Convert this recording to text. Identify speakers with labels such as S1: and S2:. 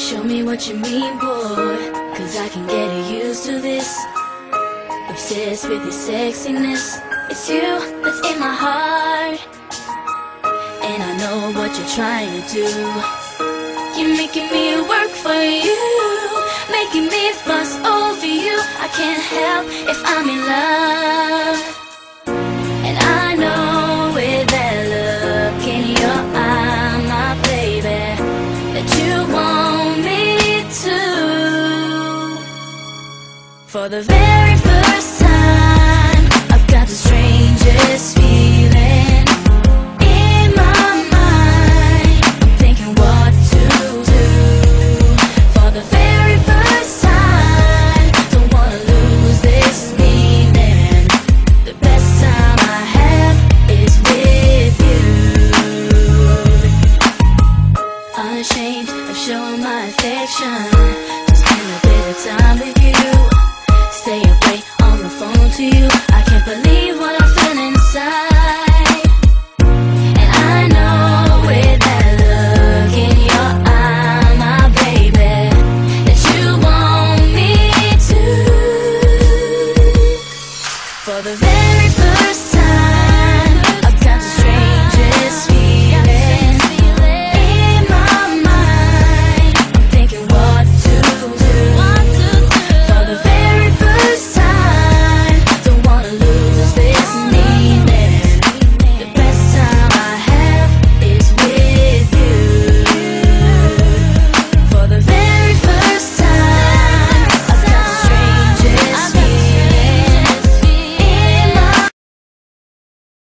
S1: Show me what you mean, boy, 'cause I can get used to this. Obsessed with your sexiness. It's you that's in my heart, and I know what you're trying to do. You're making me work for you, making me fuss over you. I can't help if I'm in love, and I know with that look in your eye, my baby, that you want me to. For the very first time, I've got the strangest feeling in my mind. I'm thinking what to do. For the very first time, don't wanna lose this meaning. The best time I have is with you. Unashamed of showing my affection, to spend a bit of time with you. Stay away on the phone to you. I can't believe